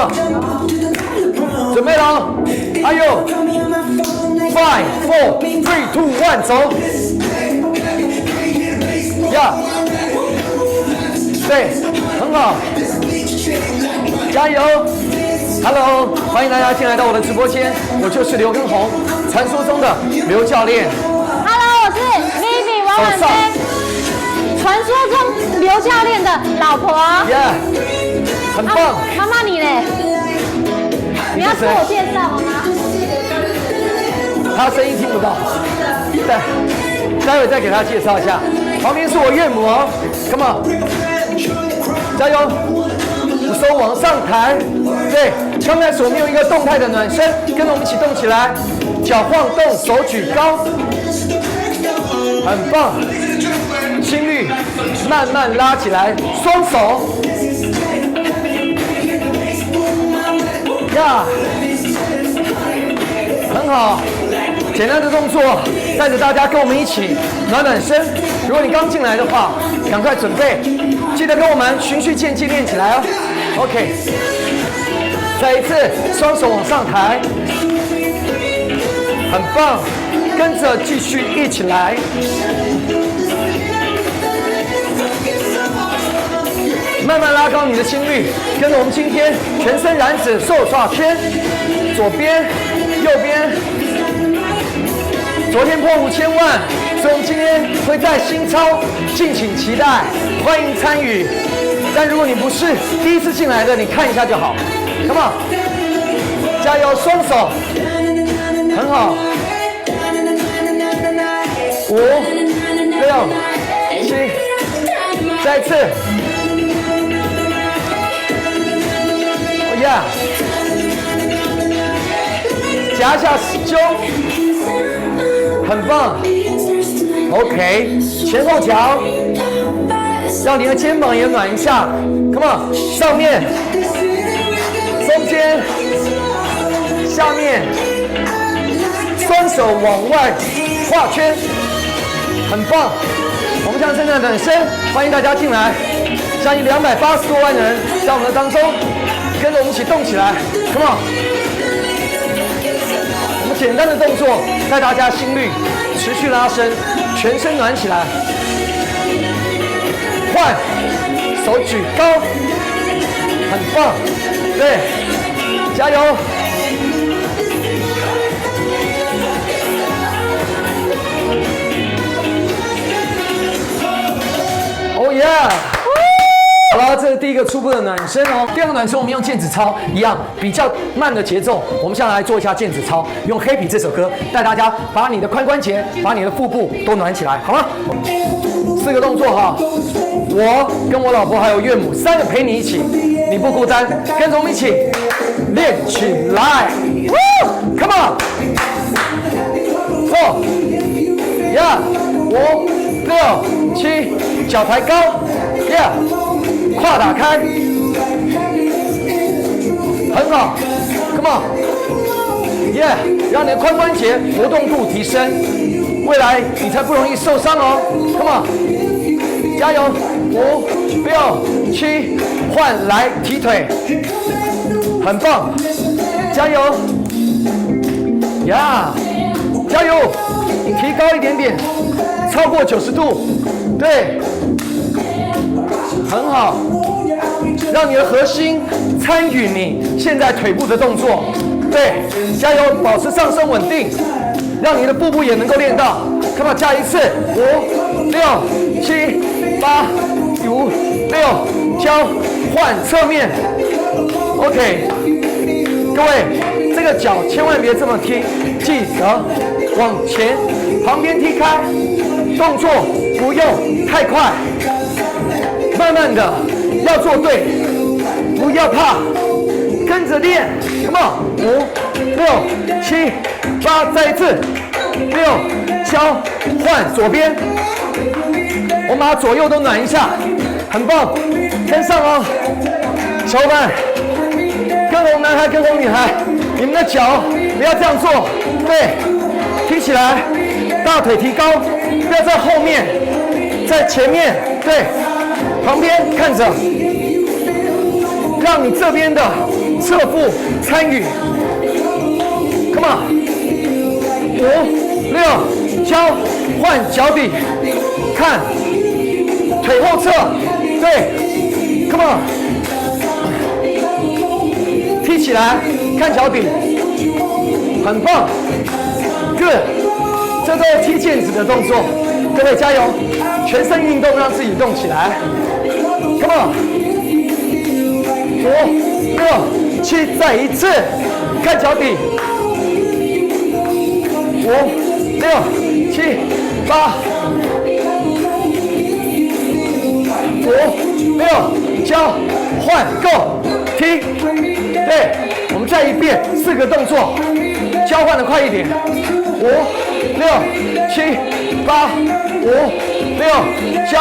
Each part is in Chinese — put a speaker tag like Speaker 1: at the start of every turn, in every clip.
Speaker 1: on， 准备了 ，Are you？ 5 4 3 2 1， 走。呀，对，很好，加油 ！Hello， 欢迎大家进来到我的直播间，我就是刘畊宏，传说中的刘教练。
Speaker 2: Hello， 我是 Vivi 王婉菲，传说中刘教练的老婆。
Speaker 1: Yeah， 很棒。
Speaker 2: 妈妈你嘞？你要自我介绍好吗？
Speaker 1: 他声音听不到，待会再给他介绍一下。旁边是我岳母哦 ，Come on， 加油！手往上抬，对，刚开始我们用一个动态的暖身，跟着我们一起动起来，脚晃动，手举高，很棒，心率慢慢拉起来，双手，呀，很好。简单的动作，带着大家跟我们一起暖暖身。如果你刚进来的话，赶快准备，记得跟我们循序渐进练起来哦。OK， 再一次，双手往上抬，很棒，跟着继续一起来。慢慢拉高你的心率，跟着我们今天全身燃脂瘦耍圈，左边、右边。昨天破5000万，所以我们今天会在新超，敬请期待，欢迎参与。但如果你不是第一次进来的，你看一下就好。Come on， 加油，双手，很好。5、6、7，再一次。Oh yeah， 夹下胸。很棒 ，OK， 前后脚，让你的肩膀也暖一下 ，Come on， 上面、中间、下面，双手往外画圈，很棒。我们现在正在暖身，欢迎大家进来，相信280多万人在我们的当中，跟着我们一起动起来 ，Come on。简单的动作带大家心率持续拉伸，全身暖起来。换，手举高，很棒，对，加油！哦耶！好了，这是第一个初步的暖身哦。第二个暖身，我们用毽子操一样，比较慢的节奏。我们现在来做一下毽子操，用《Happy》这首歌带大家把你的髋关节、把你的腹部都暖起来，好吗？4个动作哈，我跟我老婆还有岳母3个陪你一起，你不孤单，跟着我们一起练起来 ！Come on， 4， yeah， 5、6、7，脚抬高 ，yeah。胯打开，很好 ，Come on， 让你的髋关节活动度提升，未来你才不容易受伤哦 ，Come on， 加油，5、6、7，换来提腿，很棒，加油，呀，加油，提高一点点，超过90度，对。很好，让你的核心参与你现在腿部的动作，对，加油，保持上身稳定，让你的腹部也能够练到。Come on， 加一次，5、6、7、8、5、6，交换侧面 ，OK， 各位，这个脚千万别这么踢，记得往前，旁边踢开，动作不用太快。慢慢的，要做对，不要怕，跟着练 ，Come on， 5、6、7、8，再一次，6，交换左边，我们把左右都暖一下，很棒，跟上哦，小伙伴，跟红男孩，跟红女孩，你们的脚不要这样做，对，提起来，大腿提高，不要在后面，在前面，对。旁边看着，让你这边的侧腹参与。Come on， 5、6，交换脚底，看腿后侧，对 ，Come on， 踢起来，看脚底，很棒 ，Good， 这都是踢毽子的动作，各位加油，全身运动让自己动起来 ，Come on， 5、6、7，再一次，看脚底。5、6、7、8、5、6，交换 ，Go， 踢，对，我们再一遍，4个动作，交换的快一点，5、6、7、8、5、6，交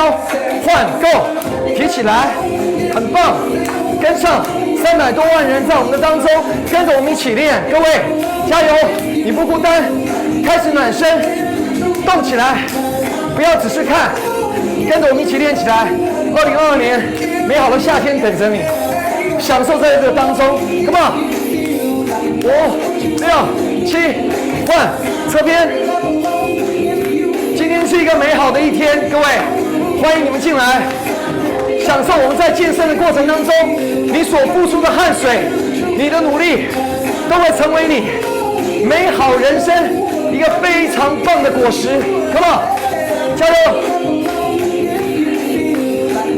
Speaker 1: 换 ，Go， 提起来，很棒，跟上300多万人在我们的当中，跟着我们一起练，各位加油，你不孤单。开始暖身，动起来，不要只是看，跟着我们一起练起来。2022年，美好的夏天等着你，享受在这个当中。Come on， 5、6、7，换侧边。今天是一个美好的一天，各位，欢迎你们进来，享受我们在健身的过程当中，你所付出的汗水，你的努力，都会成为你美好人生一个非常棒的果实 ，Come on， 加油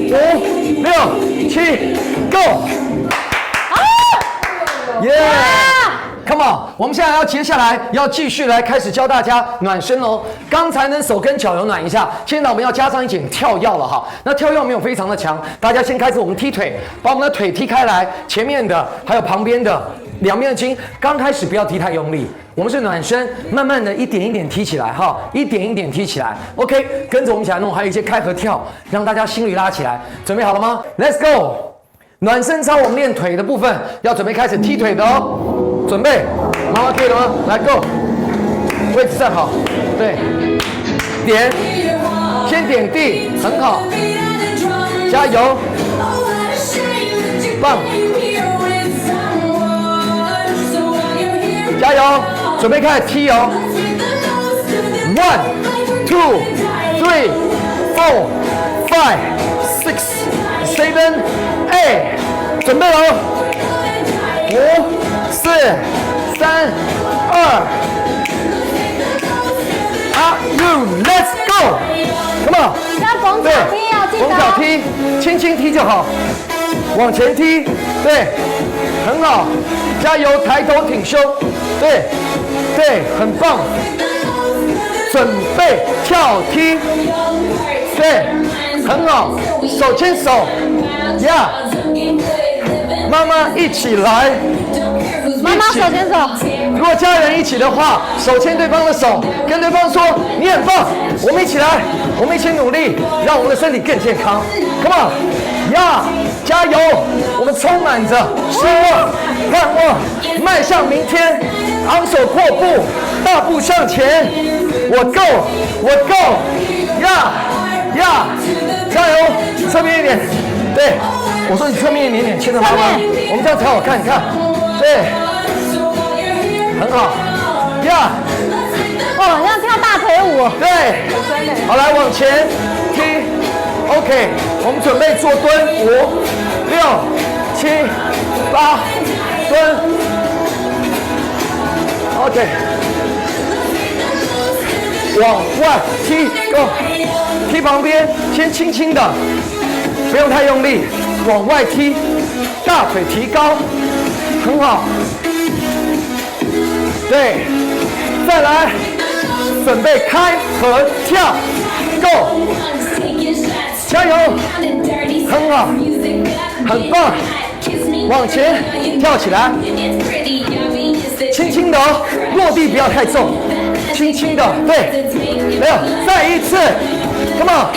Speaker 1: ！5、6、7 ，Go！ 耶 ！Come on， 我们现在接下来要继续来开始教大家暖身哦。刚才呢手跟脚有暖一下，现在我们要加上一点跳跃了哈。那跳跃没有非常的强，大家先开始我们踢腿，把我们的腿踢开来，前面的还有旁边的两边的筋，刚开始不要踢太用力。我们是暖身，慢慢的一点一点踢起来哈，一点一点踢起来。OK， 跟着我们一起来弄，还有一些开合跳，让大家心率拉起来。准备好了吗 ？Let's go！ 暖身操我们练腿的部分要准备开始踢腿的哦。准备，妈妈可以了吗？来 ，Go！ 位置站好，对，点，先点地，很好，加油，棒，加油！准备开始踢哦 ！1、2、3、4、5、6、7、8，准备哦！5、4、3、2。Are you? Let's go! Come on!
Speaker 2: 要拱脚踢，要记得。
Speaker 1: 拱脚踢，轻轻踢就好，往前踢，对，很好，加油！抬头挺胸，对，对，很棒。准备跳踢，对，很好，手牵手，呀，妈妈一起来。
Speaker 2: 妈妈手牵手。
Speaker 1: 如果家人一起的话，手牵对方的手，跟对方说你很棒，我们一起来，我们一起努力，让我们的身体更健康。Come on， 呀，加油！我们充满着希望、盼望，迈向明天，昂首阔步，大步向前。我 go， 我 go， 呀呀，加油！侧面一点，对，我说你侧面一点点，牵着妈妈，我们这样才好看，你看，对。很好，呀！
Speaker 2: 哦，像跳大腿舞。对，
Speaker 1: 好，来往前踢 ，OK， 我们准备做蹲，5、6、7、8，蹲 ，OK， 往外踢 ，Go， 踢旁边，先轻轻的，不用太用力，往外踢，大腿提高，很好。对，再来，准备开合跳 ，Go， 加油，很好，很棒，往前跳起来，轻轻的哦，落地不要太重，轻轻的，对，没有，再一次 ，Come on，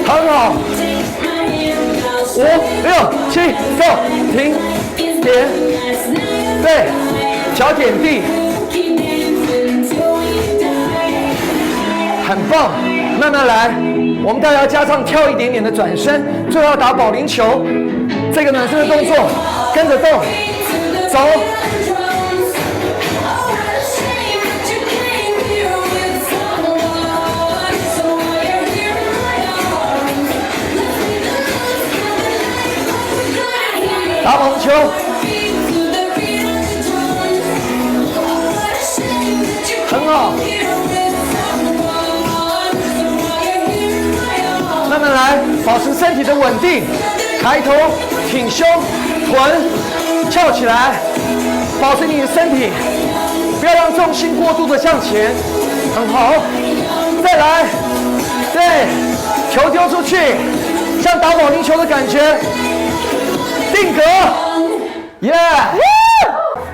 Speaker 1: 很好，5、6、7 ，Go， 停，点。对，脚点地，很棒，慢慢来。我们大家加上跳一点点的转身，最后要打保龄球，这个暖身的动作，跟着动，走。打网球，很好。慢慢来，保持身体的稳定，抬头，挺胸，臀翘起来，保持你的身体，不要让重心过度的向前，很好。再来，对，球丢出去，像打保龄球的感觉。定格，耶！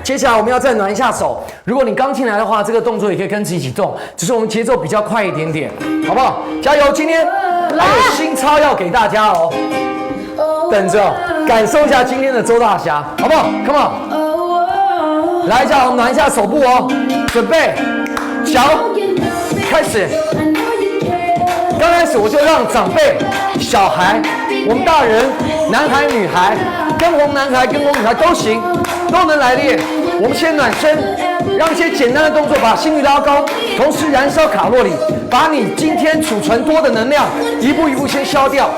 Speaker 1: 接下来我们要再暖一下手。如果你刚进来的话，这个动作也可以跟着一起动，只是我们节奏比较快一点点，好不好？加油！今天还有新操要给大家哦，等着感受一下今天的周大侠，好不好 ？Come on， 来一下，我们暖一下手部哦，准备，脚，开始。刚开始我就让长辈、小孩、我们大人、男孩、女孩。跟红男孩、跟红女孩都行，都能来练。我们先暖身，让一些简单的动作把心率拉高，同时燃烧卡路里，把你今天储存多的能量一步一步先消掉。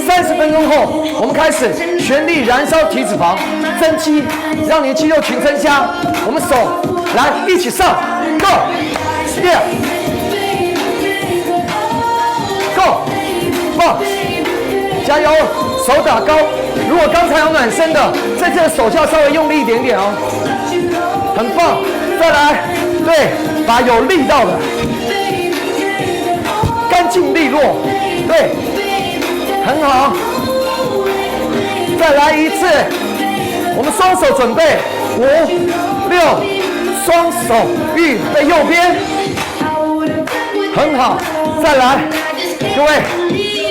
Speaker 1: 30分钟后，我们开始全力燃烧体脂肪，增肌，让你的肌肉群增加。我们手来一起上 ，Go， yeah， Go， 棒，加油，手打高。如果刚才有暖身的，在这个手要稍微用力一点点哦，很棒。再来，对，把有力道的，干净利落，对，很好。再来一次，我们双手准备，5、6，双手预备右边，很好。再来，各位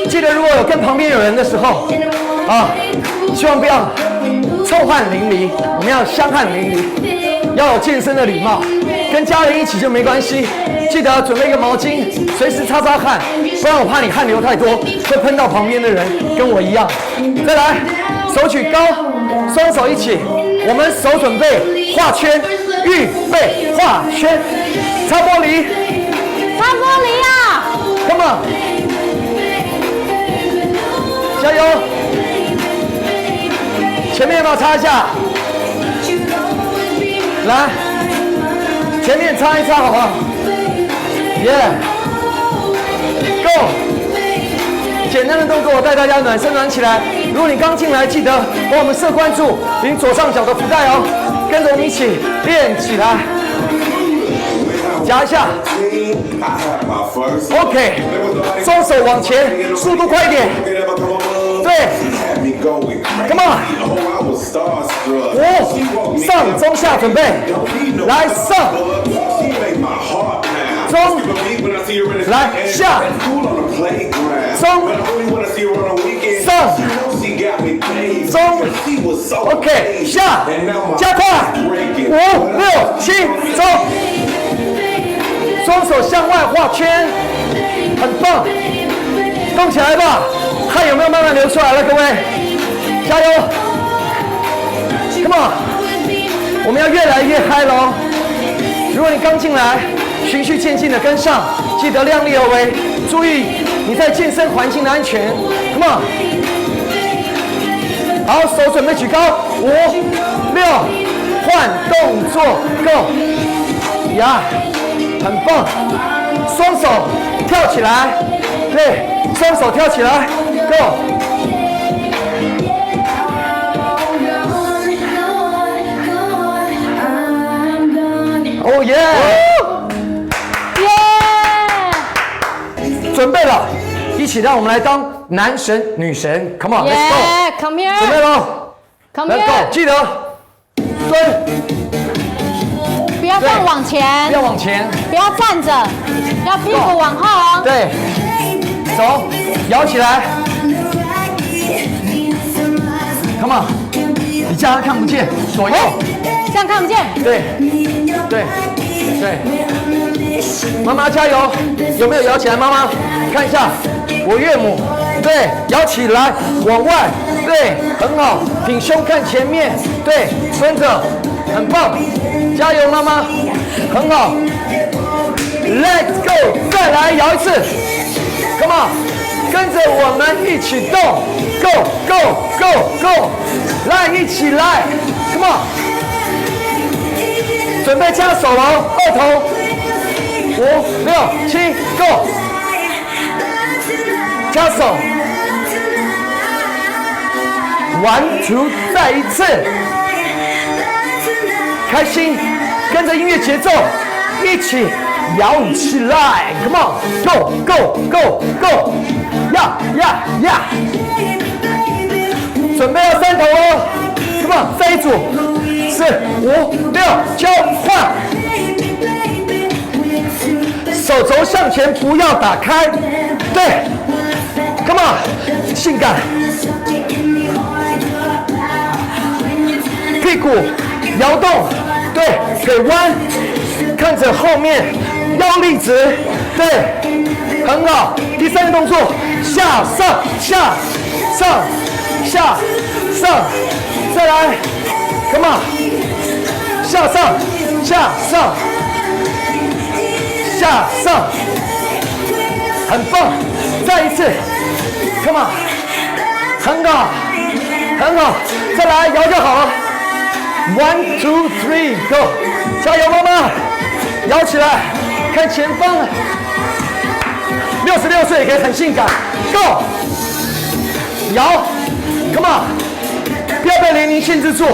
Speaker 1: 记得如果有跟旁边有人的时候，啊。希望不要臭汗淋漓，我们要香汗淋漓，要有健身的礼貌。跟家人一起就没关系，记得准备一个毛巾，随时擦擦汗，不然我怕你汗流太多会喷到旁边的人，跟我一样。再来，手举高，双手一起，我们手准备画圈，预备画圈，擦玻璃，
Speaker 2: 擦玻璃啊
Speaker 1: ，Come on， 加油！前面要不要擦一下？来，前面擦一擦，好不好 ？Yeah，Go！ 简单的动作，我带大家暖身暖起来。如果你刚进来，记得帮我们设关注，领左上角的福袋哦，跟着我们一起练起来。夹一下 ，OK， 双手往前，速度快一点，对 ，Come on， 5，上中下准备，来上，中，来下，中，上，中 ，OK， 下，加快，5、6、7，走。双手向外画圈，很棒，动起来吧！汗有没有慢慢流出来了？各位，加油 ！Come on， 我们要越来越嗨喽！如果你刚进来，循序渐进的跟上，记得量力而为，注意你在健身环境的安全。Come on， 好，手准备举高，5、6，换动作 ，Go， 呀！很棒，双手跳起来，对，双手跳起来 ，Go！ 哦耶！
Speaker 2: 耶！
Speaker 1: 准备了，一起让我们来当男神女神 ，Come on， let's
Speaker 2: go！ Come here！
Speaker 1: 准备喽
Speaker 2: ，Come
Speaker 1: here！ Let's go！ 记得蹲。
Speaker 2: 不要放往前，
Speaker 1: 不要往前，
Speaker 2: 不要站着，要屁股往后哦。
Speaker 1: 对，走，摇起来 ，Come on， 你这样看不见，左右，
Speaker 2: 这样看不见。
Speaker 1: 对，对，对，妈妈加油！有没有摇起来？妈妈，看一下，我岳母对，摇起来，往外，对，很好，挺胸看前面，对，蹲着，很棒，加油，妈妈，很好 ，Let's go， 再来摇一次 ，Come on， 跟着我们一起动 ，Go Go Go Go， 来，一起来 ，Come on， 准备加手哦，二头，5、6、7 ，Go， 加手。1、2，再一次，开心，跟着音乐节奏一起摇起来 ，Come on，Go Go Go Go， 呀呀呀！准备要3头哦 ，Come on， 再一组，4、5、6，交换，手肘向前，不要打开，对 ，Come on， 性感。屁股摇动，对，腿弯，看着后面，腰立直，对，很好。第3个动作，下上下上下上，再来 ，Come on， 下上下上下上，很棒，再一次 ，Come on， 很好，很好，再来摇就好了。1、2、3 ，Go！ 加油，妈妈，摇起来，看前方，66岁也可以很性感 ，Go！ 摇 ，Come on！ 不要被年龄限制住，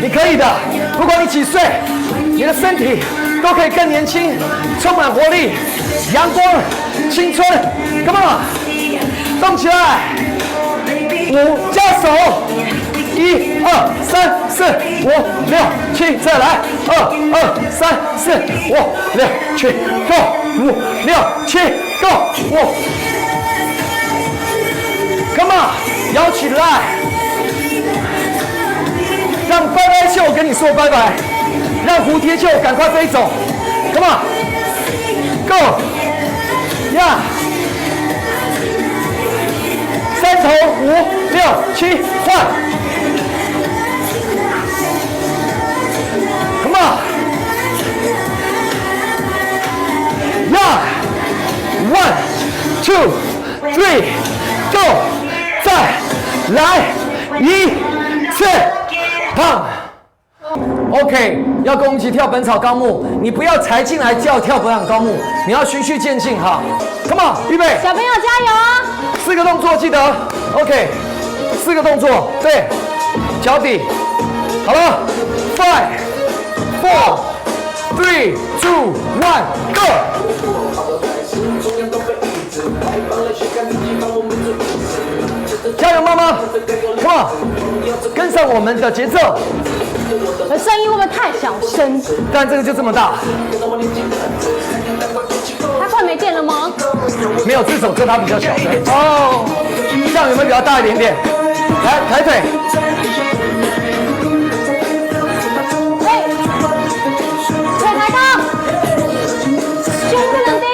Speaker 1: 你可以的。不管你几岁，你的身体都可以更年轻，充满活力、阳光、青春 ，Come on！ 动起来，5加手。1、2、3、4、5、6、7，再来，2、3、4、5、6、7 ，Go， 5、6、7 ，Go， 5，Come on， 摇起来，让拜拜秀跟你说拜拜，让蝴蝶秀赶快飞走 ，Come on，Go， 呀，3头5、6、7，换。呀 ，1、2、3 ，Go， 再来一次，棒 ，OK， 要跟我们一起跳《本草纲目》，你不要才进来就要跳《本草纲目》，你要循序渐进哈 ，Come on， 预备，
Speaker 2: 小朋友加油啊
Speaker 1: ！4个动作记得 ，OK， 4个动作，对，脚底，好了 ，5、4、3、2、1 ，Go！ 加油，妈妈 ！Come on， 跟上我们的节奏。
Speaker 2: 我的声音会不会太小声？
Speaker 1: 但这个就这么大。
Speaker 2: 它快没电了吗？
Speaker 1: 没有，这首歌它比较小声。哦，这样有没有比较大一点点？来，抬腿。
Speaker 2: 腿抬高，胸不能低，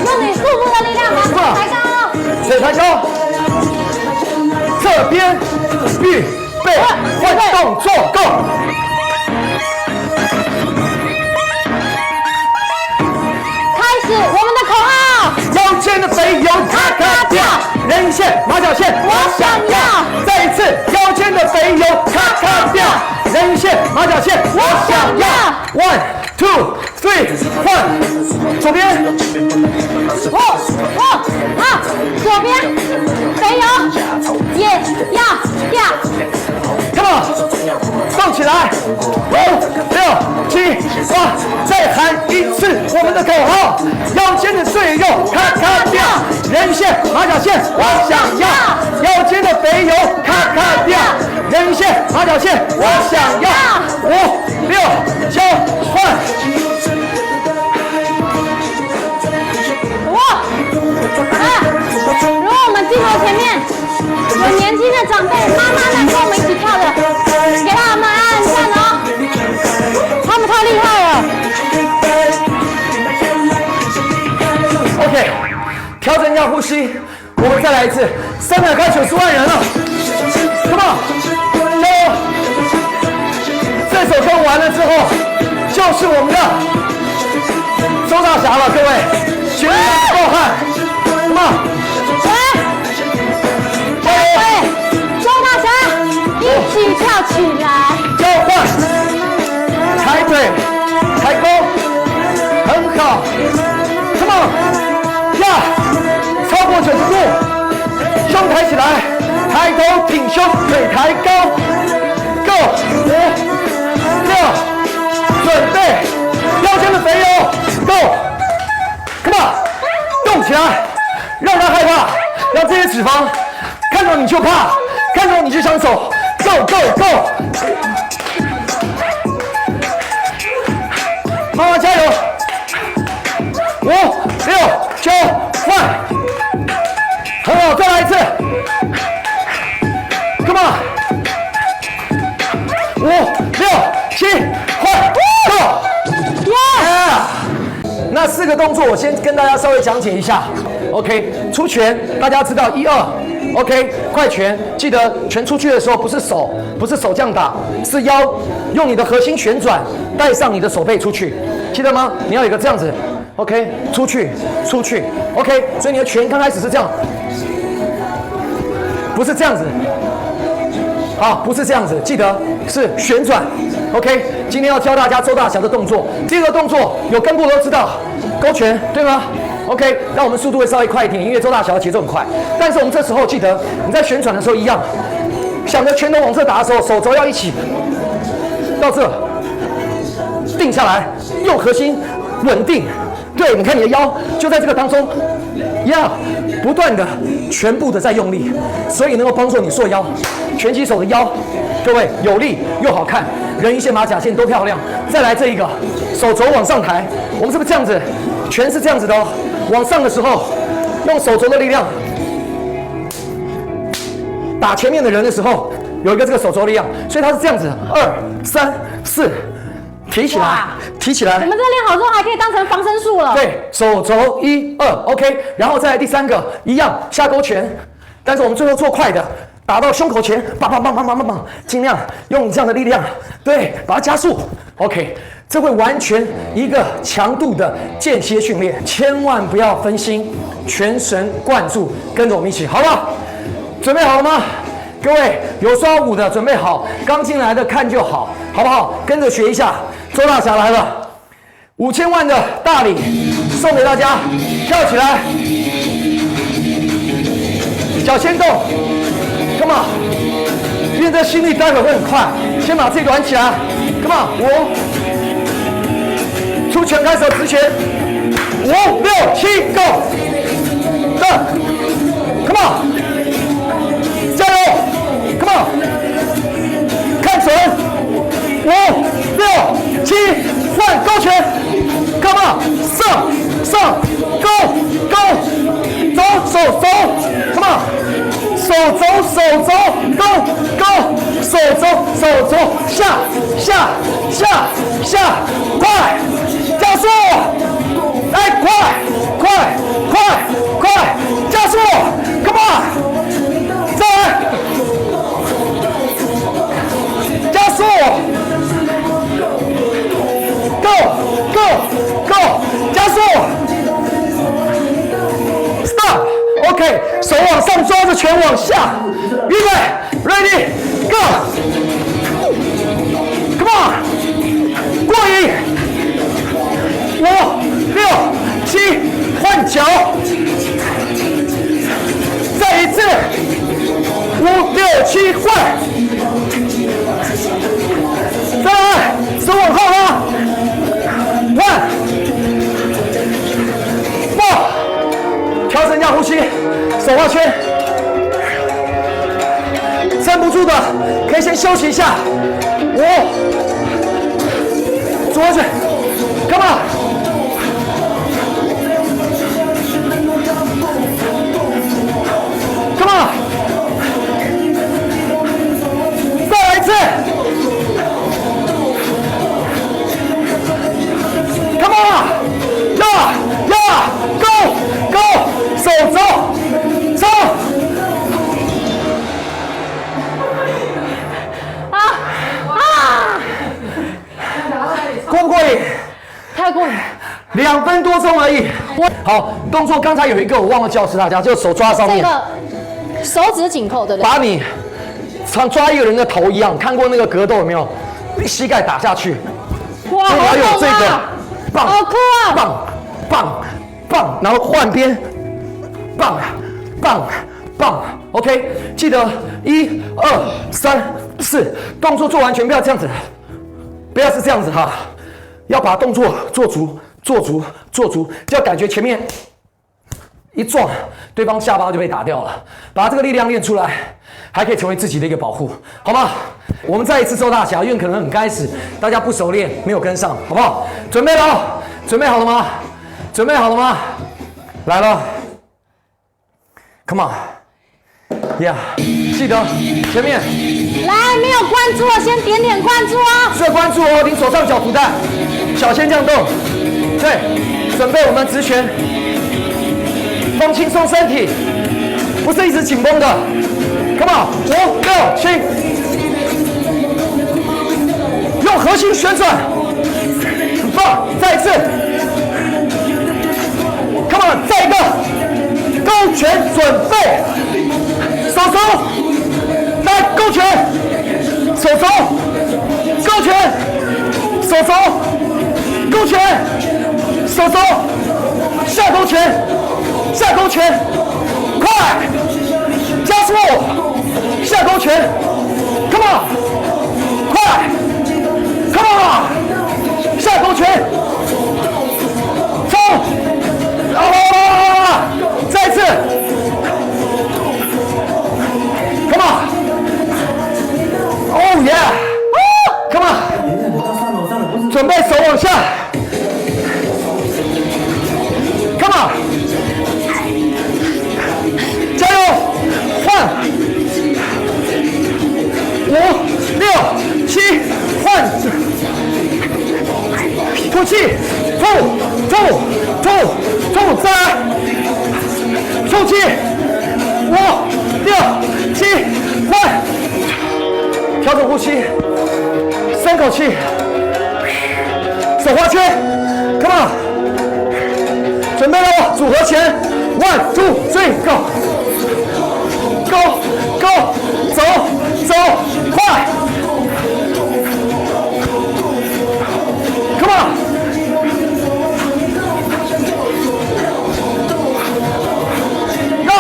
Speaker 2: 用你腹部的力量把腿抬高。
Speaker 1: 腿抬高。这边预备，换动作 ，Go！
Speaker 2: 开始我们的口号：
Speaker 1: 腰间的肥油咔咔掉，人线马脚线我想要。再一次，腰间的肥油咔咔掉，人线马脚线我想要。1、2、3，换左边。
Speaker 2: 左边肥油也要掉。
Speaker 1: Come on， 动起来！5、6、7、8，再喊一次我们的口号：腰间的赘肉咔咔掉，人线马脚线我想要。腰间的肥油咔咔掉，人线马脚线我想要。5、6、交换。
Speaker 2: 如果我们镜头前面有年轻的长辈、妈妈们跟我们一起跳的，给他们按赞哦，他们太厉害了。
Speaker 1: OK， 调整一下呼吸，我们再来一次，390万人了 ，Come on， 加油！这首歌完了之后，就是我们的周大侠了，各位，全力爆汗 ，Come on， 加油！
Speaker 2: 周大侠，一起跳起来，
Speaker 1: 交换，抬腿，抬高，很好 ，Come on， 呀！超过90度，胸抬起来，抬头挺胸，腿抬高 ，Go， 5、6，准备，腰间的肥油 ，Go，Come on， 动起来，让他害怕，让这些脂肪看到你就怕，看到你就想走 ，Go Go Go， 妈妈加油，5、6、9，换。很好，再来一次 ，Come on， 5、6、7，换 ，Go， 那4个动作我先跟大家稍微讲解一下 ，OK， 出拳大家知道1、2 ，OK， 快拳记得拳出去的时候不是手这样打，是腰用你的核心旋转带上你的手背出去，记得吗？你要有一个这样子 ，OK， 出去 ，OK， 所以你的拳刚开始是这样。不是这样子，好，不是这样子，记得是旋转 ，OK。今天要教大家周大侠的动作，第2个动作有跟过都知道，勾拳，对吗 ？OK， 那我们速度会稍微快一点，因为周大侠的节奏很快。但是我们这时候记得，你在旋转的时候一样，想着拳头往这打的时候，手肘要一起到这，定下来，用核心稳定。对，你看你的腰就在这个当中，要不断的全部的在用力，所以能够帮助你塑腰。拳击手的腰，各位有力又好看，人鱼线、马甲线都漂亮。再来这一个，手肘往上抬，我们是不是这样子？拳是这样子的哦，往上的时候用手肘的力量打前面的人的时候，有一个这个手肘力量，所以它是这样子，2、3、4。提起来，提起来。
Speaker 2: 我们这练好之后还可以当成防身术了。
Speaker 1: 对，手肘1、2 ，OK， 然后再来第3个，一样下勾拳，但是我们最后做快的，打到胸口前，棒棒棒棒棒棒棒，尽量用这样的力量，对，把它加速 ，OK， 这会完全一个强度的间歇训练，千万不要分心，全神贯注，跟着我们一起，好不好？准备好了吗？各位有刷舞的准备好，刚进来的看就好，好不好？跟着学一下。周大侠来了，5000万的大礼送给大家，跳起来，脚先动 ，Come on， 因为这心率待会会很快，先把自己暖起来 ，Come on， 5，出拳开始直拳，5、6、7 ，Go， Come on， 加油 ，Come on， 看准，5、6、7，换勾拳 ，Come on， 上 ，Go， 走手，Come on， 手肘 ，Go， 手肘，下，快，加速，来，快，加速 ，Come on， 再来，加速。Go， 加速 ，Stop，OK， 手往上抓着拳往下，预备 ，Ready，Go，Come on， 过瘾，5、6、7，换脚，再一次，5、6、7，换，再来，手往后拉。换，调整一下呼吸，手画圈，撑不住的可以先休息一下。5，左转 ，Come on，Come on， 再来一次。Come on， 呀 ，Go， 手肘，超
Speaker 2: 过你。
Speaker 1: 2分多钟而已。好，动作刚才有一个我忘了教示大家，就手抓上面，
Speaker 2: 这个手指紧扣，对不对？
Speaker 1: 把你常抓一个人的头一样，看过那个格斗有没有？膝盖打下去，
Speaker 2: 哇，
Speaker 1: 还
Speaker 2: 好
Speaker 1: 有这个
Speaker 2: 痛啊！
Speaker 1: 棒，
Speaker 2: 好酷啊！
Speaker 1: 棒棒棒，然后换边，棒棒棒 ，OK， 记得1、2、3、4，动作做完全不要这样子，不要是这样子哈，要把动作做足，就要感觉前面一撞，对方下巴就被打掉了，把这个力量练出来，还可以成为自己的一个保护，好吗？我们再一次做大侠，因为可能很开始，大家不熟练，没有跟上，好不好？准备了，准备好了吗？准备好了吗？来了 ，Come on，Yeah， 记得前面
Speaker 2: 来，没有关注啊，先点点关注啊！
Speaker 1: 是关注哦，您手上脚蹼带，小先这样动，对，准备我们直拳，放轻松身体，不是一直紧绷的 ，Come on， 5、6、7，用核心旋转，很棒，再一次 ，Come on， 再一个，勾拳准备，手手，来勾拳。手手，勾拳，手手，勾拳，手手，下勾拳，下勾拳，快，加速，下勾拳 ，Come on， 快 ，Come on， 下勾拳，冲，再一次 ，Come on。Oh yeah! Come on! 准备手往下 ！Come on! 加油！换！5、6、7，换！吐气！吐！再来！吐气！5、6、7，换！调整呼吸，深口气，手花圈 ，Come on， 准备了，组合前 ，1、2、3，Go， 走，快 ，Come on， Go。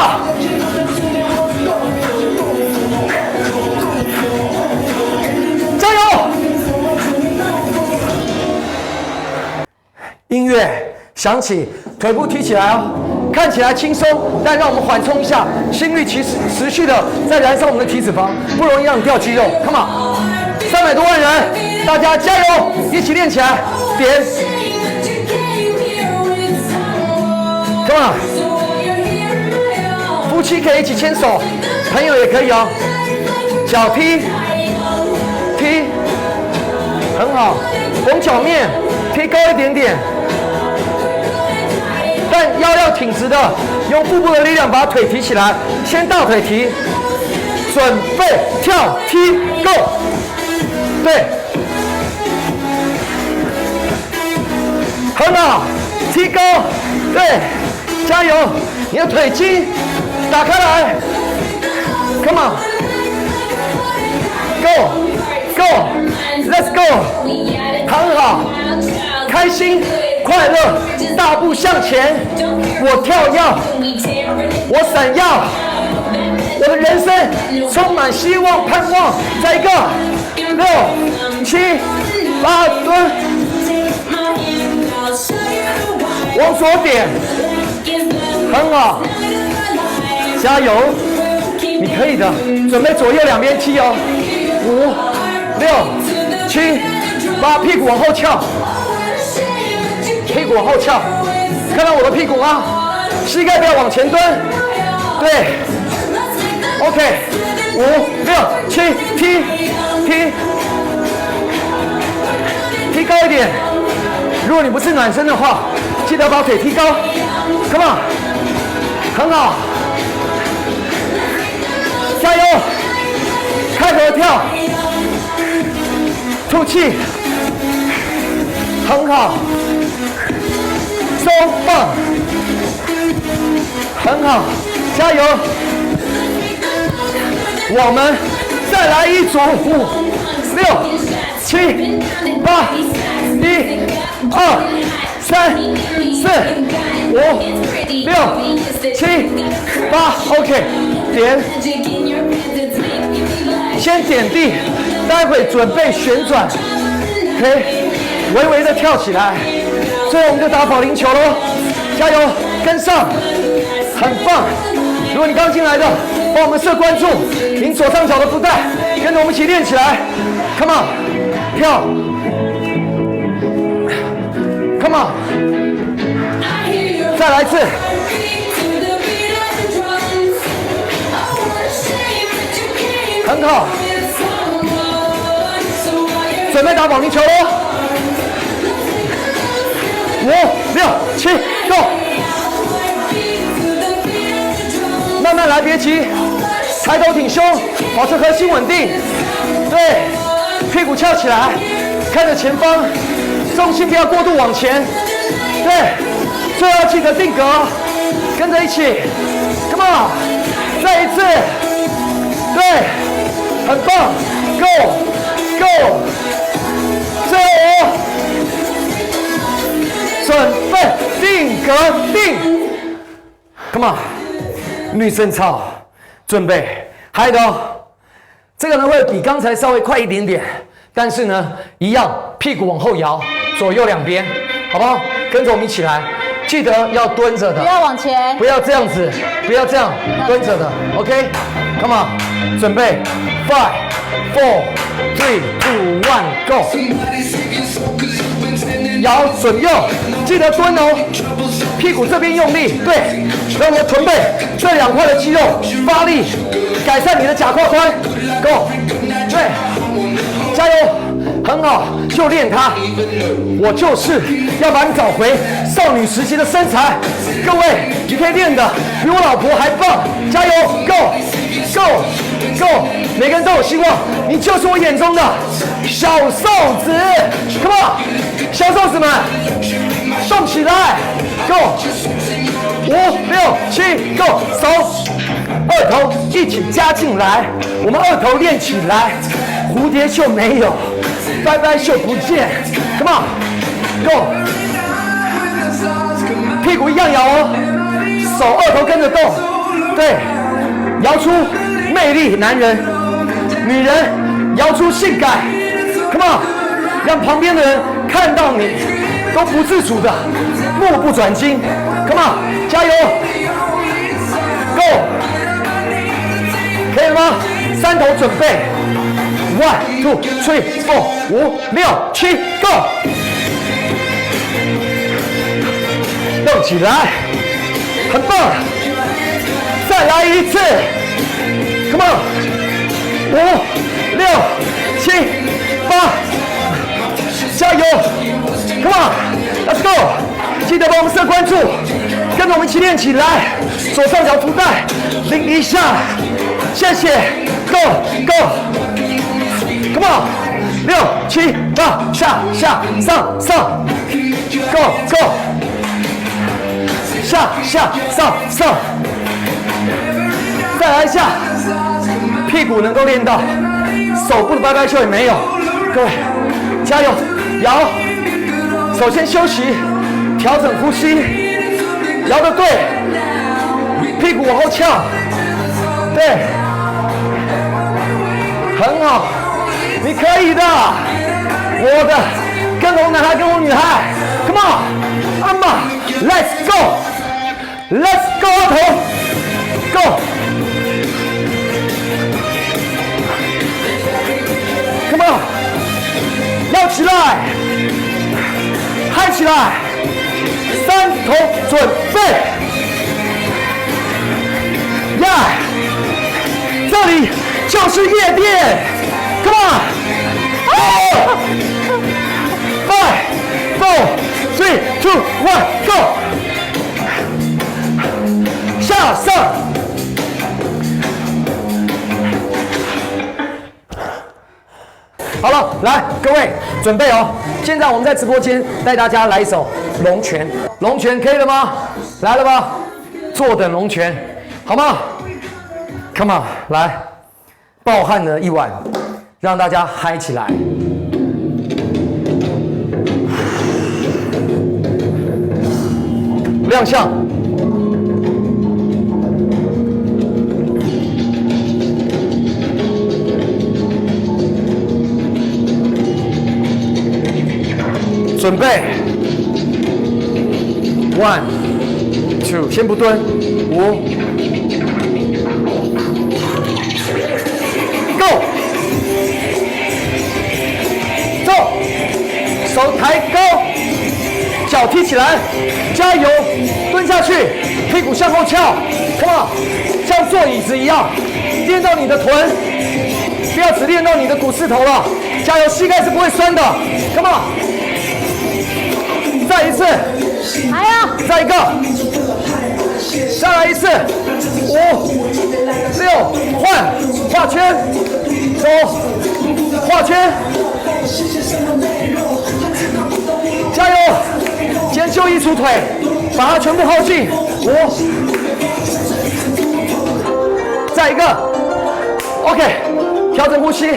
Speaker 1: 音乐响起，腿部提起来哦，看起来轻松，但让我们缓冲一下，心率持续的在燃烧我们的体脂肪，不容易让你掉肌肉。Come on，300多万人，大家加油，一起练起来，点 ，Come on， 夫妻可以一起牵手，朋友也可以哦，脚踢，很好，拱脚面，踢高一点点。但腰要挺直的，用腹部的力量把腿提起来，先大腿提，准备跳踢 ，Go， 对，很好，踢高，对，加油，你的腿筋打开来 ，Come on，Go，Let's go， 很好，开心。快乐，大步向前，我跳跃，我闪耀，我的人生充满希望、盼望。再一个，6、7、8蹲，往左点，很好，加油，你可以的。准备左右两边踢哦，5、6、7、8，屁股往后翘。屁股往后翘，看到我的屁股吗？膝盖不要往前蹲，对 ，OK， 5、6、7，踢高一点。如果你不是暖身的话，记得把腿踢高 ，Come on， 很好，加油，开合跳，吐气，很好。，so 棒，很好，加油！我们再来一组，5、6、7、8、1、2、3、4、5、6、7、8 ，OK， 点，先点地，待会准备旋转，可以微微的跳起来，最后我们就打保龄球喽，加油，跟上，很棒！如果你刚进来的，帮我们设关注，您左上角的福袋，跟着我们一起练起来 ，Come on， 跳 ，Come on， 再来一次。很好，准备打保龄球喽！5、6、7 ，Go！ 慢慢来，别急，抬头挺胸，保持核心稳定。对，屁股翘起来，看着前方，重心不要过度往前。对，最后要记得定格，跟着一起 ，Come on！ 再一次，对。很棒 ，Go Go， 最后准备定格定 ，Come on， 女生操，准备，还有的，这个呢会比刚才稍微快一点点，但是呢一样屁股往后摇，左右两边，好不好？跟着我们一起来，记得要蹲着的，
Speaker 2: 不要往前，
Speaker 1: 不要这样子，不要这样蹲着的 ，OK，Come on， 准备。5、4、3、2、1 ，Go！ 摇准右，记得蹲哦，屁股这边用力，对，让我们臀背这2块的肌肉发力，改善你的假胯宽 ，Go！ 对，加油，很好，就练它。我就是要把你找回少女时期的身材，各位，你可以练的比我老婆还棒，加油 ，Go！ Go Go！ 每个人都有希望，你就是我眼中的小瘦子 ，Come on， 小瘦子们，动起来 ，Go！ 5、6、7 ，Go！ 手、二头一起加进来，我们二头练起来，蝴蝶袖没有，拜拜袖不见 ，Come on，Go！ 屁股一样摇哦，手二头跟着动，对。摇出魅力男人，女人摇出性感 ，Come on， 让旁边的人看到你都不自主的目不转睛 ，Come on， 加油 ，Go， 可以了吗？3头准备 ，1、2、3、4、5、6、7 ，Go， 动起来，很棒。再来一次 ，Come on， 5、6、7、8，加油 ，Come on，Let's go！ 记得帮我们设关注，跟着我们一起练起来，左上角福袋拎一下，谢谢 ，Go Go，Come on， 6、7、8，下下上上 ，Go Go， 下下上上。再来一下，屁股能够练到，手部的拜拜袖也没有。各位，加油，摇。首先休息，调整呼吸，摇得对，屁股往后翘，对，很好，你可以的，我的，跟我男孩，跟我女孩 ，Come on， 阿妈 ，Let's go，Let's go， 二头 ，Go。Come on， 摇起来，嗨起来，3头准备，呀，这里就是夜店 ，Come on， 5、4、3、2、1 ，Go， 下上。好了，来，各位准备哦！现在我们在直播间带大家来一首龙拳，龙拳可以了吗？来了吧？坐等龙拳，好吗 ？Come on， 来，暴汗的一晚，让大家嗨起来。亮相。准备 ，1 2， 先不蹲，5 ，Go， 走，手抬高，脚踢起来，加油，蹲下去，屁股向后翘 ，Come on， 像坐椅子一样，练到你的臀，不要只练到你的股四头了，加油，膝盖是不会酸的 ，Come on。再一次，
Speaker 2: 还有，
Speaker 1: 再一个，再来一次，5、6，换，画圈，走，画圈，加油，肩袖一出腿，把它全部耗尽，5，再一个 ，OK， 调整呼吸，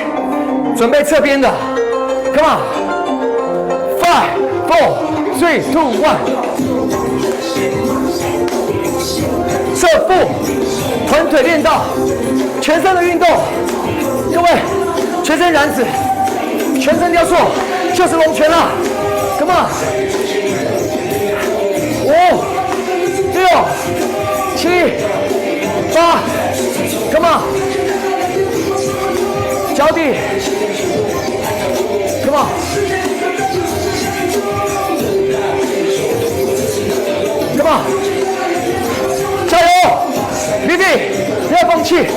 Speaker 1: 准备侧边的 ，Come on，5、4。3、2、1，侧腹，臀腿练到，全身的运动，各位，全身燃脂，全身雕塑，就是龙拳了 ，Come on， 5、6、7、8 ，Come on， 脚底 ，Come on。Come on， 加油 ，Vivi， 不要放弃，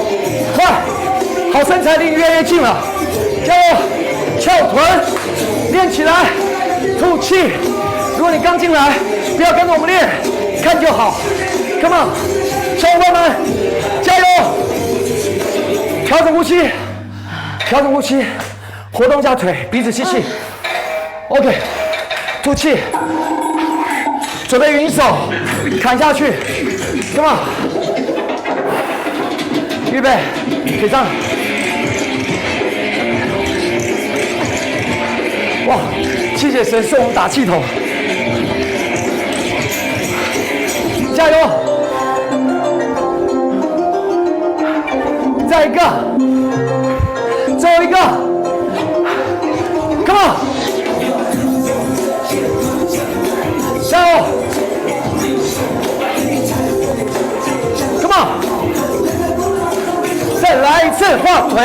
Speaker 1: 快，好身材离你越来越近了，加油，翘臀，练起来，吐气。如果你刚进来，不要跟着我们练，看就好。Come on， 小伙伴们，加油，调整呼吸，调整呼吸，活动一下腿，鼻子吸气 ，OK， 吐气。准备云手，砍下去 ，Come on， 预备，腿上，哇，谢谢神送我们打气筒，加油，再一个，最后一个 ，Come on， 加油！ 再来一次画腿，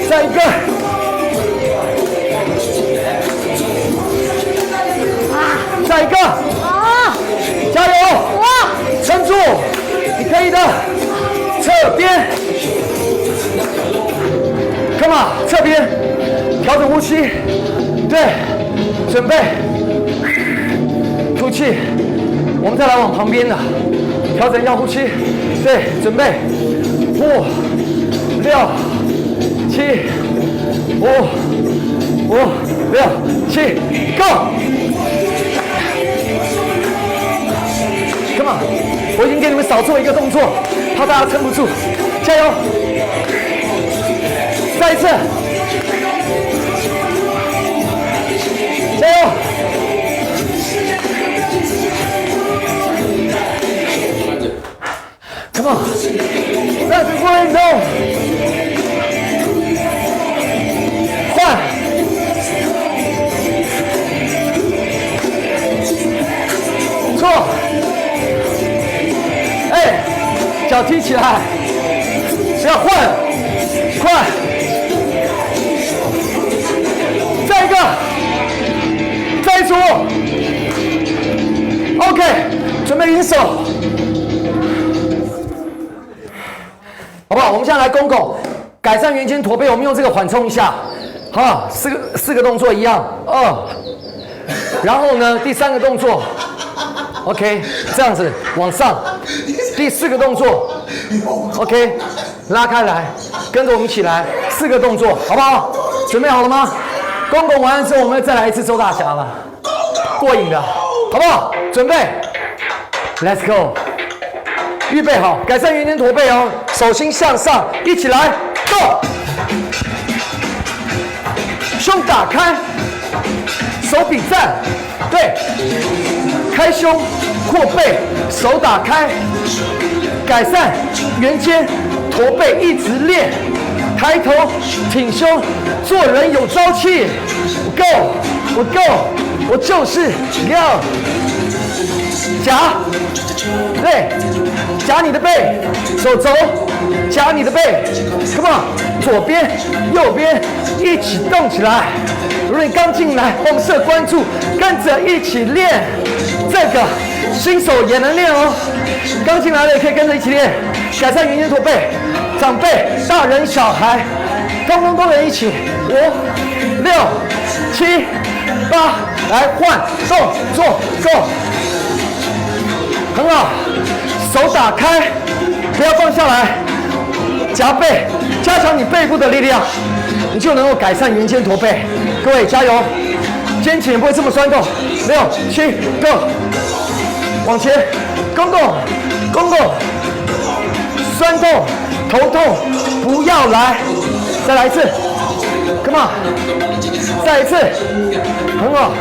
Speaker 1: 再一个，再一个，加油！撑住，你可以的，侧边 ，Come on， 侧边，调整呼吸，对，准备，吐气。 我们再来往旁边的，调整一下呼吸，对，准备，5、6、7、5、6、7 ，Go！ Come on！ 我已经给你们少做一个动作，怕大家撑不住，加油！再一次，加油！ Come on， 30分钟，换，错，哎，脚踢起来，不要换，快，再一个，再一组 ，OK， 准备云手。 好不好？我们现在来公狗，改善圆肩驼背，我们用这个缓冲一下，好，四个动作一样，2，然后呢，第3个动作 ，OK， 这样子往上第4个动作 ，OK， 拉开来，跟着我们一起来，4个动作，好不好？准备好了吗？公公完了之后，我们再来一次周大侠了，过瘾的，好不好？准备 ，Let's go， 预备好，改善圆肩驼背哦，手心向上，一起来 ，Go， 胸打开，手比赞，对，开胸扩背，手打开，改善圆肩驼背，一直练。抬头挺胸，做人有朝气。我 go， 我就是要夹，对，夹你的背，手肘夹你的背 ，come on， 左边右边一起动起来。如果你刚进来，红色关注，跟着一起练这个，新手也能练哦。刚进来的也可以跟着一起练，改善圆肩驼背。长辈、大人、小孩，通通都能一起。5、6、7、8，来换动作 ，Go， 很好，手打开，不要放下来，夹背，加强你背部的力量，你就能够改善圆肩驼背。各位加油，肩颈也不会这么酸痛。6、7 ，Go， 往前，公公，酸痛。头痛不要来，再来一次 ，Come on， 再一次，很好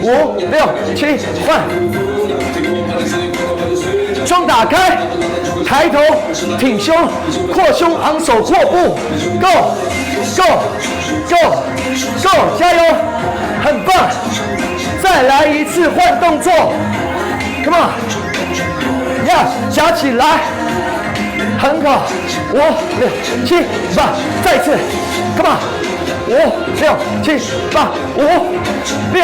Speaker 1: ，5、6、7，换，胸打开，抬头挺胸，扩胸昂首阔步 ，Go， 加油，很棒，再来一次换动作 ，Come on， 呀，夹起来。很好，5、6、7、8，再一次 ，Come on， 5、6、7、8， 5、6，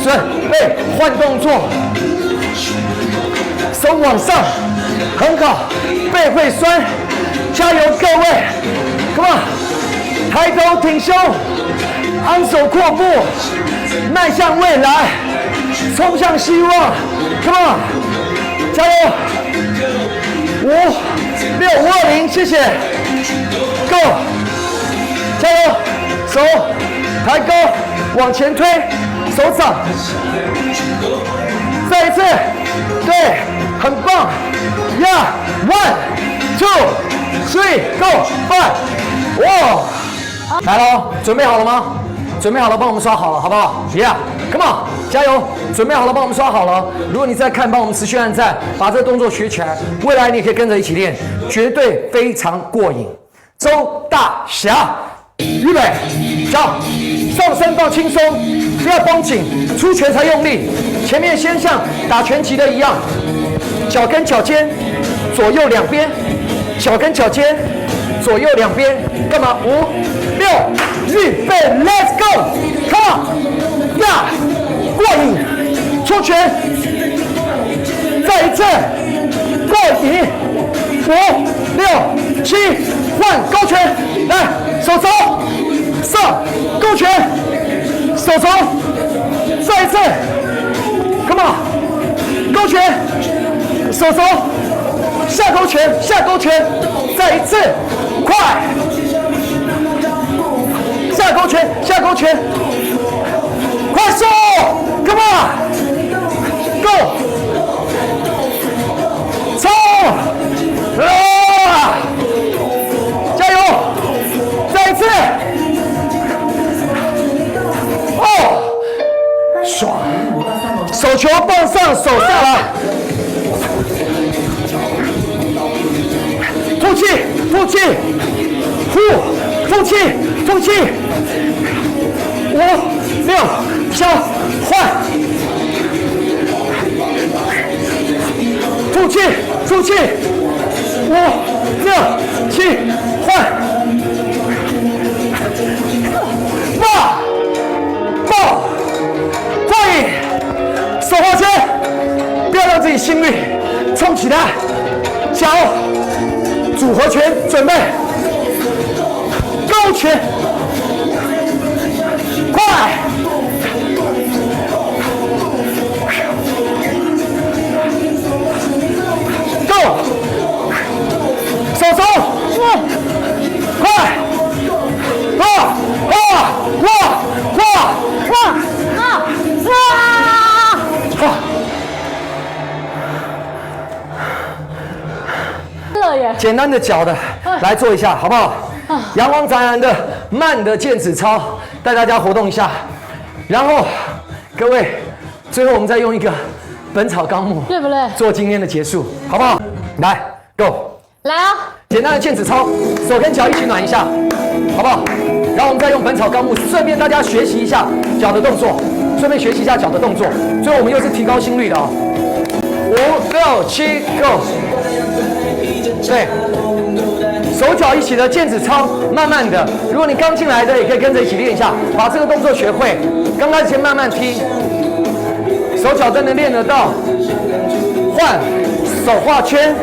Speaker 1: 准备换动作，手往上，很好，背会酸，加油各位 ，Come on， 抬头挺胸，昂首阔步，迈向未来，冲向希望 ，Come on， 加油，5、6、5、2、0，谢谢 ，Go， 加油，手抬高，往前推，手掌，再一次，对，很棒呀 ，1、2、3 ，Go， 5， 哇，来喽，准备好了吗？准备好了，帮我们刷好了，好不好 ？Yeah，Come on， 加油！准备好了，帮我们刷好了。如果你在看，帮我们持续按赞，把这个动作学起来。未来你也可以跟着一起练，绝对非常过瘾。周大侠，预备，脚上身放轻松，不要绷紧，出拳才用力。前面先像打拳击的一样，脚跟脚尖左右两边，脚跟脚尖左右两边，干嘛？5、6，预备 ，Let's go，Come on， 呀，过瘾，出拳，再一次，过瘾，5、6、7，换勾拳，来，手肘上，勾拳，手肘，再一次 ，Come on， 勾拳，手肘，下勾拳，下勾拳，再一次，快！下勾拳，下勾拳，快速 ，Come on，Go， 冲！啊！加油！再一次！哦，爽！手球放上，手下来，吐气，吐气，吐气，吐气。5、6、7，换，吐气，吐气，5、6、7，换，抱，过瘾，手往前，不要让自己心率冲起来，脚组合拳准备，勾拳。快 ，Go！
Speaker 2: 热耶。
Speaker 1: 简单的脚的来做一下，好不好？阳光宅男的慢的毽子操，带大家活动一下。然后各位，最后我们再用一个《本草纲目》，
Speaker 2: 对不对？
Speaker 1: 做今天的结束，好不好？来 ，Go！
Speaker 2: 来哦，
Speaker 1: 简单的毽子操，手跟脚一起暖一下，好不好？然后我们再用《本草纲目》，顺便大家学习一下脚的动作，顺便学习一下脚的动作。最后我们又是提高心率的哦。5、6、7 ，Go！ 对，手脚一起的毽子操，慢慢的。如果你刚进来的，也可以跟着一起练一下，把这个动作学会。刚开始先慢慢踢，手脚真的练得到。换手画圈，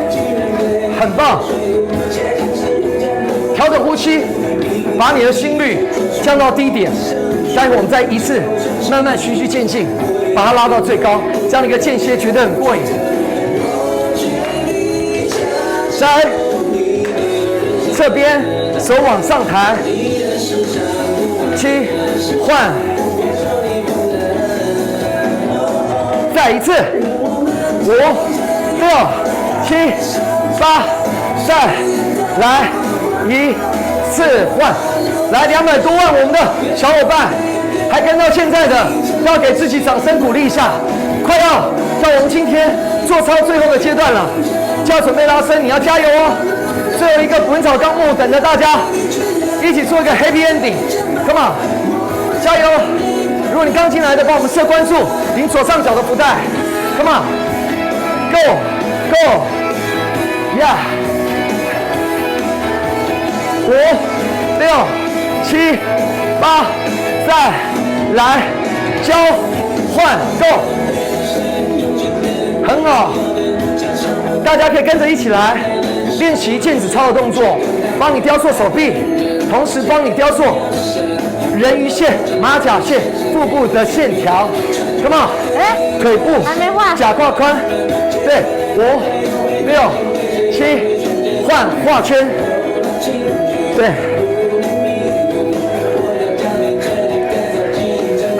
Speaker 1: 很棒。调整呼吸，把你的心率降到低点。待会我们再一次慢慢循序渐进，把它拉到最高，这样的一个间歇绝对很过瘾。3，侧边手往上抬，7，换，再一次，5、6、7、8，再来1次换，来200多万我们的小伙伴，还跟到现在的，要给自己掌声鼓励一下，快要到我们今天做操最后的阶段了。就要准备拉伸，你要加油哦！最后一个本草纲目等着大家，一起做一个 happy ending。Come on， 加油！如果你刚进来的，帮我们设关注，领左上角的福袋。Come on，Go Go，Yeah！ 5、6、7、8，再来交换 ，Go， 很好。大家可以跟着一起来练习毽子操的动作，帮你雕塑手臂，同时帮你雕塑人鱼线、马甲线、腹部的线条。Come on， 腿部
Speaker 2: 还没画，
Speaker 1: 假胯宽，对，5、6、7，换画圈，对，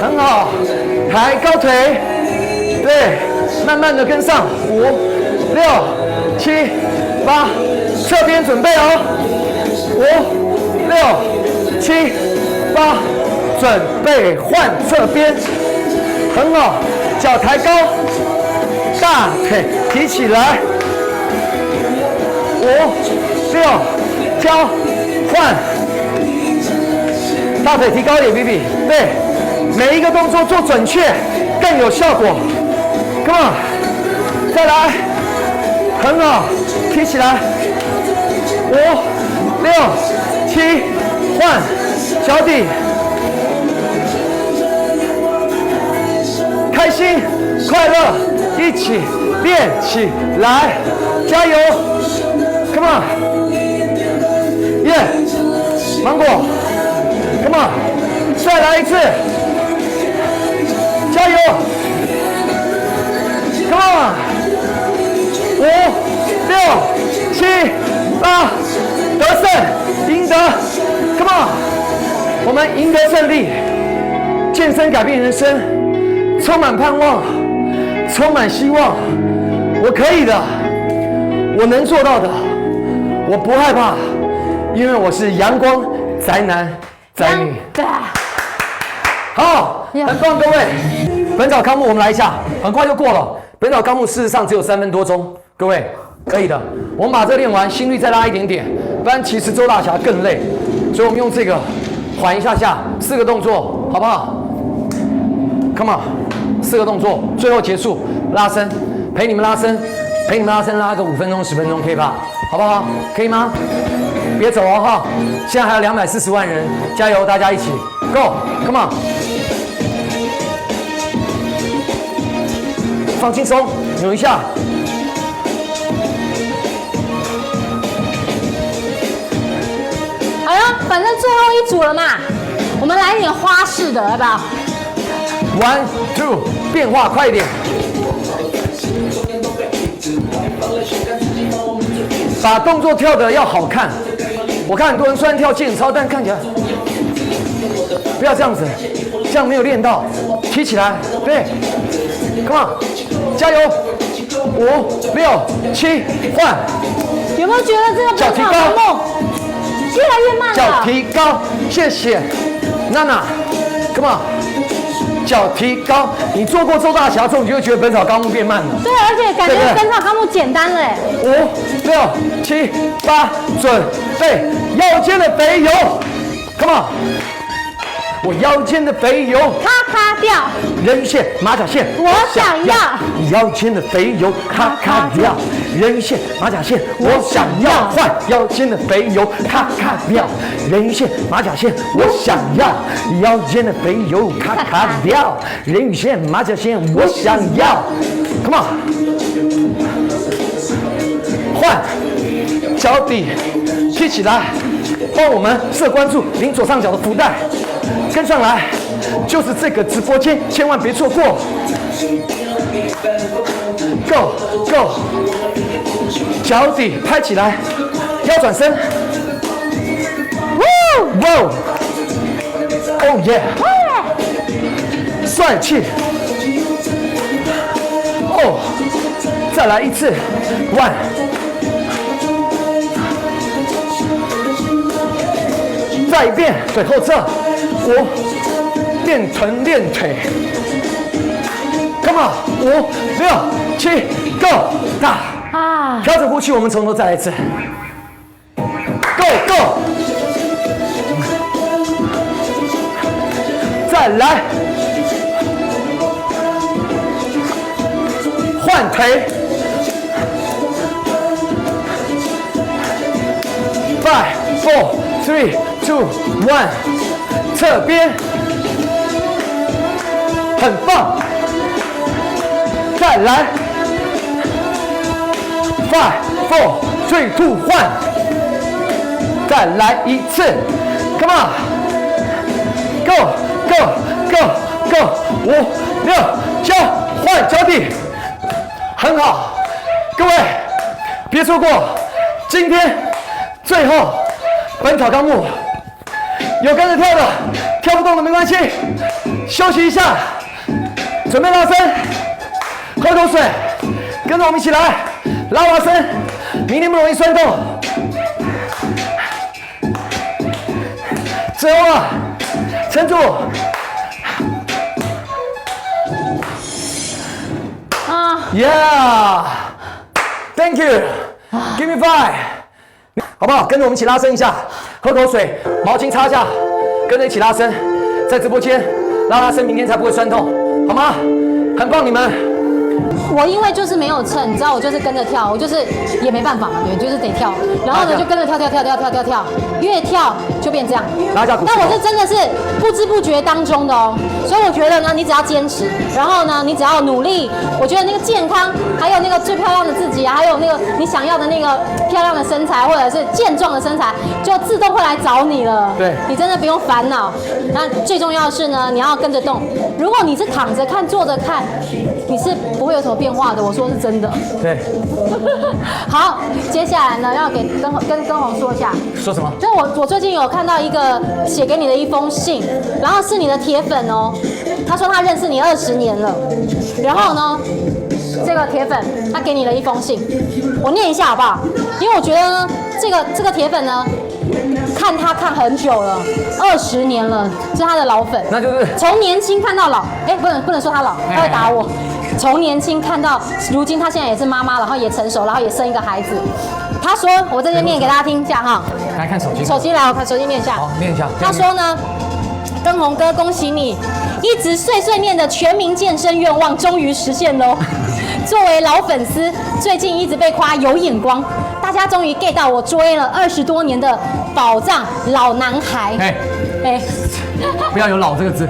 Speaker 1: 很好，抬高腿，对，慢慢的跟上，5、6、7、8，侧边准备哦，5、6、7、8，准备换侧边，很好，脚抬高，大腿提起来，5、6，交换，大腿提高一点 ，BB， 对，每一个动作做准确，更有效果 ，Come on， 再来。很好，提起来，5、6、7，换脚底，开心快乐，一起练起来，加油 ，Come on， 耶，芒果 ，Come on， 再来一次，加油 ，Come on。5、6、7、8，得胜，赢得 ，Come on， 我们赢得胜利，健身改变人生，充满盼望，充满希望，我可以的，我能做到的，我不害怕，因为我是阳光宅男宅女。好，很棒，各位，本草纲目我们来一下，很快就过了。本草纲目事实上只有3分多钟。各位可以的，我们把这练完，心率再拉一点点，不然其实周大侠更累，所以我们用这个缓一下下，4个动作，好不好 ？Come on，4个动作，最后结束拉伸，陪你们拉伸，拉个5分钟10分钟，可以吧？好不好？可以吗？别走哦哈，现在还有240万人，加油，大家一起 ，Go，Come on， 放轻松，扭一下。
Speaker 2: 哎呀，反正最后一组了嘛，我们来点花式的，要不要
Speaker 1: ？1、2， 变化快一点，把动作跳得要好看。我看很多人虽然跳毽子操，但看起来不要这样子，这样没有练到。提起来，对 ，Come on， 加油！5、6、7，换。
Speaker 2: 有没有觉得这个
Speaker 1: 脚提高
Speaker 2: 奔跑项目越来越慢了？
Speaker 1: 脚提高，谢谢，娜娜，Come on。脚提高，你做过周大侠之后，你就会觉得《本草纲目》变慢了。
Speaker 2: 对，而且感觉《本草纲目》简单了哎。
Speaker 1: 5、6、7、8，准备腰间的肥油 ，Come on！ 我腰间的肥油，
Speaker 2: 咔咔掉，
Speaker 1: 人鱼线、马甲线，
Speaker 2: 我想要。
Speaker 1: 腰间的肥油，咔咔掉，人鱼线、马甲线，我想要。换腰间的肥油，咔咔掉，人鱼线、马甲线，我想要。腰间的肥油，咔咔掉，人鱼线、马甲线，我想要。Come on！ 换脚底提起来，帮我们设关注您左上角的福袋。跟上来，就是这个直播间，千万别错过。Go Go， 脚底拍起来，腰转身。Wow Oh yeah， 帅气。哦，再来一次 ，One。再一遍，腿后侧，5，练臀练腿 ，Come on， 5、6、7 ，Go， 大啊！调整呼吸，我们从头再来一次 ，Go Go， 再来，换腿 ，5、4、3、2、1， 侧边，很棒，再来 ，5、4、3、2、换，再来一次 ，Come on，Go Go Go Go， 5、6、7，换脚底，很好，各位别错过今天最后《本草纲目》。有跟着跳的，跳不动的没关系，休息一下，准备拉伸，喝口水，跟着我们一起来拉伸，明天不容易酸痛。最后了，撑住。Yeah，Thank you，Give me 5，好不好？跟着我们一起拉伸一下。喝口水，毛巾擦一下，跟着一起拉伸，在直播间拉伸，明天才不会酸痛，好吗？很棒，你们。
Speaker 2: 我因为就是没有秤，你知道，我就是跟着跳，我就是也没办法嘛，对，就是得跳。然后呢，就跟着跳，越跳就变这样。
Speaker 1: 拉一下骨。
Speaker 2: 但我是真的是不知不觉当中的哦，所以我觉得呢，你只要坚持，然后呢，你只要努力，我觉得那个健康，还有那个最漂亮的自己啊，还有那个你想要的那个漂亮的身材，或者是健壮的身材，就自动会来找你了。
Speaker 1: 对，
Speaker 2: 你真的不用烦恼。那最重要的是呢，你要跟着动。如果你是躺着看、坐着看，你是不会有什么变化的。我说是真的。
Speaker 1: 对。
Speaker 2: 好，接下来呢，要跟根红说一下。
Speaker 1: 说什么？
Speaker 2: 就我最近有看到一个写给你的一封信，然后是你的铁粉哦。他说他认识你20年了，然后呢，这个铁粉他给你了一封信，我念一下好不好？因为我觉得呢，这个铁粉呢，看他看很久了，20年了，是他的老粉。
Speaker 1: 那就是
Speaker 2: 从年轻看到老，不能说他老，他会打我。从年轻看到如今，他现在也是妈妈，然后也成熟，然后也生一个孩子。他说，我在这念给大家听一下哈。
Speaker 1: 来看手机。
Speaker 2: 手机来，我看手机念一下。
Speaker 1: 好，念一下。
Speaker 2: 他说呢，根红哥，恭喜你，一直碎碎念的全民健身愿望终于实现喽。作为老粉丝，最近一直被夸有眼光，大家终于 get 到我追了20多年的宝藏老男孩。
Speaker 1: 不要有老这个字。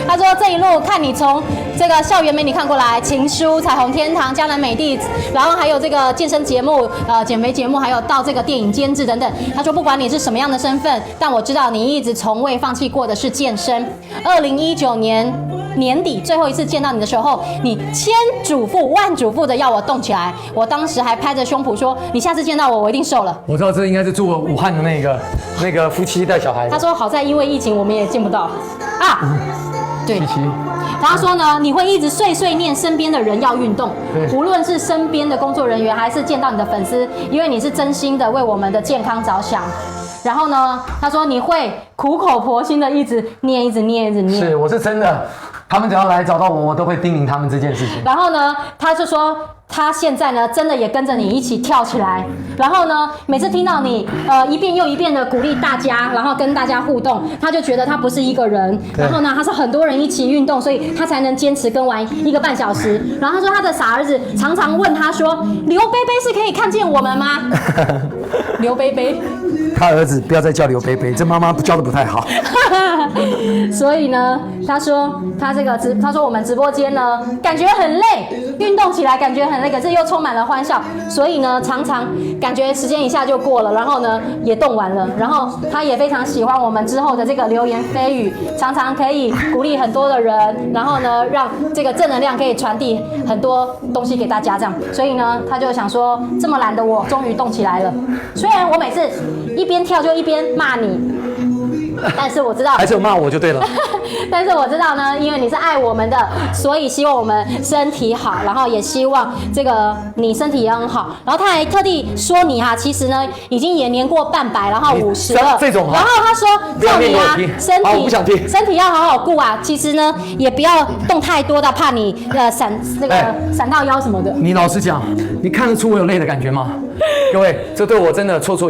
Speaker 2: 他说这一路看你从这个校园美女看过来，情书、彩虹天堂、江南美地，然后还有这个健身节目、减肥节目，还有到这个电影监制等等。他说不管你是什么样的身份，但我知道你一直从未放弃过的是健身。2019年年底最后一次见到你的时候，你千嘱咐万嘱咐的要我动起来，我当时还拍着胸脯说，你下次见到我一定瘦了。
Speaker 1: 我知道这应该是住武汉的那个夫妻带小孩。
Speaker 2: 他说好在因为疫情我们也见不到啊。对，他说呢，你会一直碎碎念身边的人要运动，
Speaker 1: 对
Speaker 2: 无论是身边的工作人员，还是见到你的粉丝，因为你是真心的为我们的健康着想。然后呢，他说你会苦口婆心的一直念，一直念，一直念。
Speaker 1: 是，我是真的，他们只要来找到我，我都会叮咛他们这件事情。
Speaker 2: 然后呢，他就说他现在呢，真的也跟着你一起跳起来。然后呢，每次听到你一遍又一遍的鼓励大家，然后跟大家互动，他就觉得他不是一个人。然后呢，他是很多人一起运动，所以他才能坚持跟完1个半小时。然后他说他的傻儿子常常问他说：“刘贝贝是可以看见我们吗？”刘贝贝。
Speaker 1: 他儿子不要再叫刘贝贝，这妈妈教的不太好。
Speaker 2: 所以呢，他说他说我们直播间呢感觉很累，运动起来感觉很累，可是又充满了欢笑，所以呢常常感觉时间一下就过了，然后呢也动完了，然后他也非常喜欢我们之后的这个流言蜚语，常常可以鼓励很多的人，然后呢让这个正能量可以传递很多东西给大家这样，所以呢他就想说这么懒的我终于动起来了，虽然我每次一边跳就一边骂你，但是我知道
Speaker 1: 还是有骂我就对了。
Speaker 2: 但是我知道呢，因为你是爱我们的，所以希望我们身体好，然后也希望这个你身体也很好。然后他还特地说你哈，其实呢已经也年过半百，然后50了。
Speaker 1: 这种
Speaker 2: 然后他说叫你啊，身体要好好顾啊。其实呢也不要动太多的，怕你闪到腰什么的。
Speaker 1: 你老实讲，你看得出我有累的感觉吗？各位，这对我真的绰绰